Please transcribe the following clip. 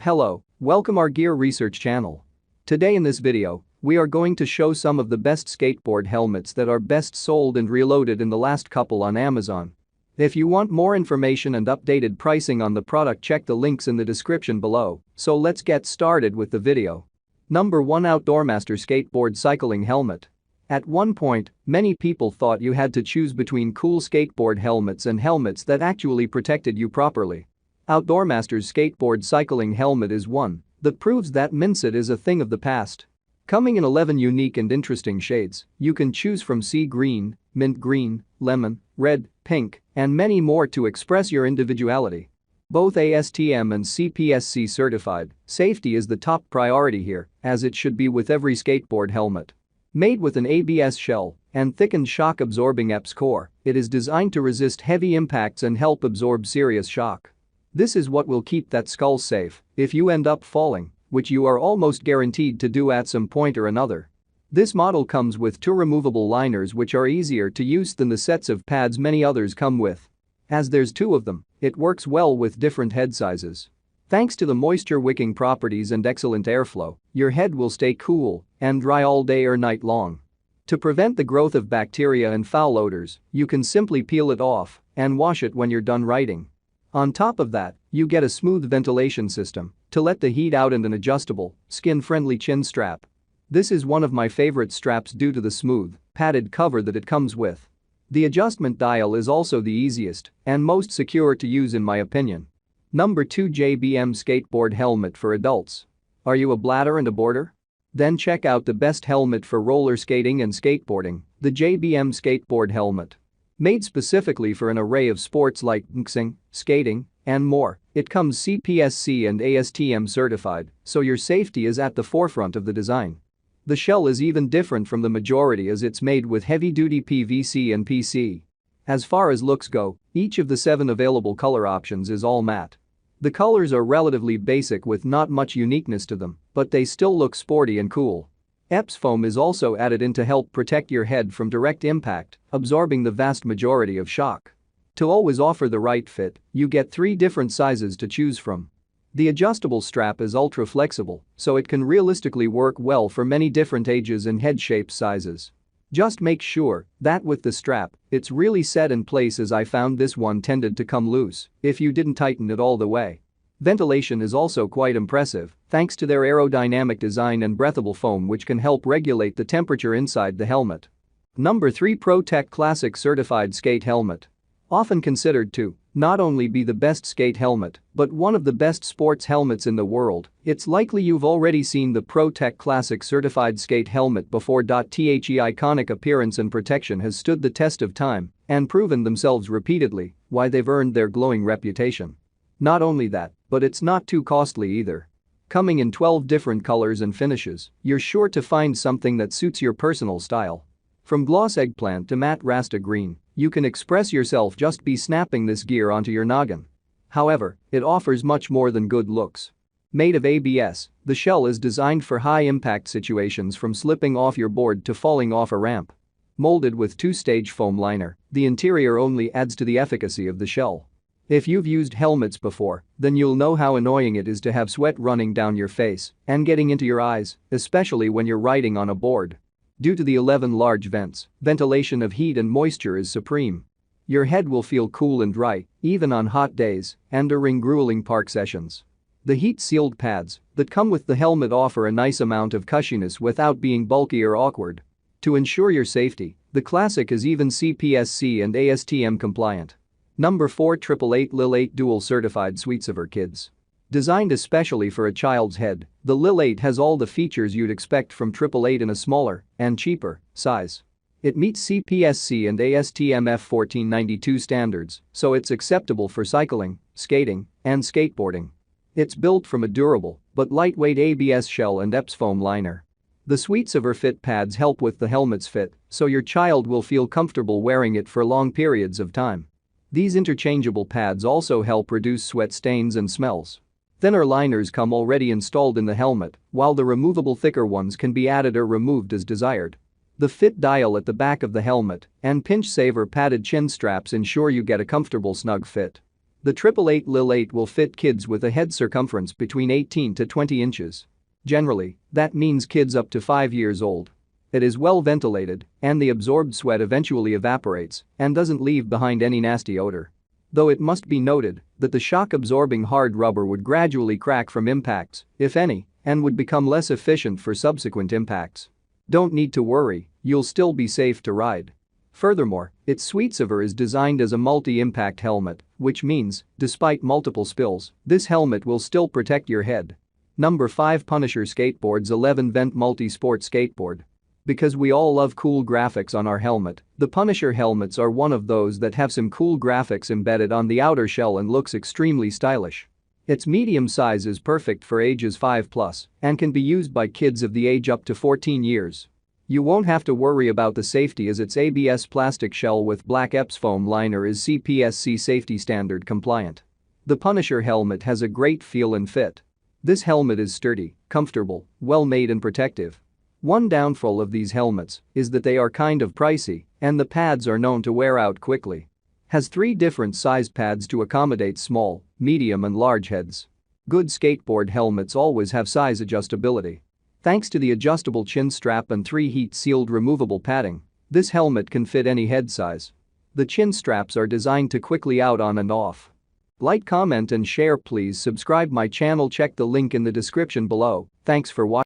Hello, welcome our Gearresearch channel. Today in this video, we are going to show some of the best skateboard helmets that are best sold and reloaded in the last couple on Amazon. If you want more information and updated pricing on the product, check the links in the description below, so let's get started with the video. Number 1, OutdoorMaster Skateboard Cycling Helmet. At one point, many people thought you had to choose between cool skateboard helmets and helmets that actually protected you properly. OutdoorMaster's skateboard cycling helmet is one that proves that Minset is a thing of the past. Coming in 11 unique and interesting shades, you can choose from sea green, mint green, lemon, red, pink, and many more to express your individuality. Both ASTM and CPSC certified, safety is the top priority here, as it should be with every skateboard helmet. Made with an ABS shell and thickened shock-absorbing EPS core, it is designed to resist heavy impacts and help absorb serious shock. This is what will keep that skull safe if you end up falling, which you are almost guaranteed to do at some point or another. This model comes with two removable liners which are easier to use than the sets of pads many others come with. As there's two of them, it works well with different head sizes. Thanks to the moisture-wicking properties and excellent airflow, your head will stay cool and dry all day or night long. To prevent the growth of bacteria and foul odors, you can simply peel it off and wash it when you're done riding. On top of that, you get a smooth ventilation system to let the heat out and an adjustable, skin-friendly chin strap. This is one of my favorite straps due to the smooth, padded cover that it comes with. The adjustment dial is also the easiest and most secure to use in my opinion. Number 2, JBM Skateboard Helmet for Adults. Are you a bladder and a boarder? Then check out the best helmet for roller skating and skateboarding, the JBM Skateboard Helmet. Made specifically for an array of sports like boxing, skating, and more, it comes CPSC and ASTM certified, so your safety is at the forefront of the design. The shell is even different from the majority as it's made with heavy-duty PVC and PC. As far as looks go, each of the 7 available color options is all matte. The colors are relatively basic with not much uniqueness to them, but they still look sporty and cool. EPS foam is also added in to help protect your head from direct impact, absorbing the vast majority of shock. To always offer the right fit, you get 3 different sizes to choose from. The adjustable strap is ultra flexible, so it can realistically work well for many different ages and head shape sizes. Just make sure that with the strap, it's really set in place, as I found this one tended to come loose if you didn't tighten it all the way. Ventilation is also quite impressive thanks to their aerodynamic design and breathable foam which can help regulate the temperature inside the helmet. Number 3, Pro-Tec Classic Certified Skate Helmet. Often considered to not only be the best skate helmet, but one of the best sports helmets in the world, it's likely you've already seen the Pro-Tec Classic Certified Skate Helmet before. The iconic appearance and protection has stood the test of time and proven themselves repeatedly why they've earned their glowing reputation. Not only that, but it's not too costly either. Coming in 12 different colors and finishes, you're sure to find something that suits your personal style. From gloss eggplant to matte rasta green, you can express yourself just by snapping this gear onto your noggin. However, it offers much more than good looks. Made of ABS, the shell is designed for high-impact situations from slipping off your board to falling off a ramp. Molded with 2-stage foam liner, the interior only adds to the efficacy of the shell. If you've used helmets before, then you'll know how annoying it is to have sweat running down your face and getting into your eyes, especially when you're riding on a board. Due to the 11 large vents, ventilation of heat and moisture is supreme. Your head will feel cool and dry, even on hot days and during grueling park sessions. The heat-sealed pads that come with the helmet offer a nice amount of cushiness without being bulky or awkward. To ensure your safety, the Classic is even CPSC and ASTM compliant. Number 4, 888 Lil 8 Dual Certified Sweatsaver Kids. Designed especially for a child's head, the Lil 8 has all the features you'd expect from 888 in a smaller and cheaper size. It meets CPSC and ASTM F1492 standards, so it's acceptable for cycling, skating, and skateboarding. It's built from a durable but lightweight ABS shell and EPS foam liner. The Sweatsaver fit pads help with the helmet's fit, so your child will feel comfortable wearing it for long periods of time. These interchangeable pads also help reduce sweat stains and smells. Thinner liners come already installed in the helmet, while the removable thicker ones can be added or removed as desired. The fit dial at the back of the helmet and pinch saver padded chin straps ensure you get a comfortable snug fit. The 888 Lil 8 will fit kids with a head circumference between 18 to 20 inches. Generally, that means kids up to 5 years old. It is well ventilated, and the absorbed sweat eventually evaporates and doesn't leave behind any nasty odor. Though it must be noted that the shock-absorbing hard rubber would gradually crack from impacts, if any, and would become less efficient for subsequent impacts. Don't need to worry, you'll still be safe to ride. Furthermore, its Sweatsaver is designed as a multi-impact helmet, which means, despite multiple spills, this helmet will still protect your head. Number 5 Punisher Skateboards 11-Vent Multi-Sport Skateboard. Because we all love cool graphics on our helmet, the Punisher helmets are one of those that have some cool graphics embedded on the outer shell and looks extremely stylish. Its medium size is perfect for ages 5+ and can be used by kids of the age up to 14 years. You won't have to worry about the safety as its ABS plastic shell with black EPS foam liner is CPSC safety standard compliant. The Punisher helmet has a great feel and fit. This helmet is sturdy, comfortable, well made and protective. One downfall of these helmets is that they are kind of pricey and the pads are known to wear out quickly. Has 3 different size pads to accommodate small, medium and large heads. Good skateboard helmets always have size adjustability. Thanks to the adjustable chin strap and 3 heat-sealed removable padding, this helmet can fit any head size. The chin straps are designed to quickly out on and off. Like, comment and share. Please subscribe my channel. Check the link in the description below. Thanks for watching.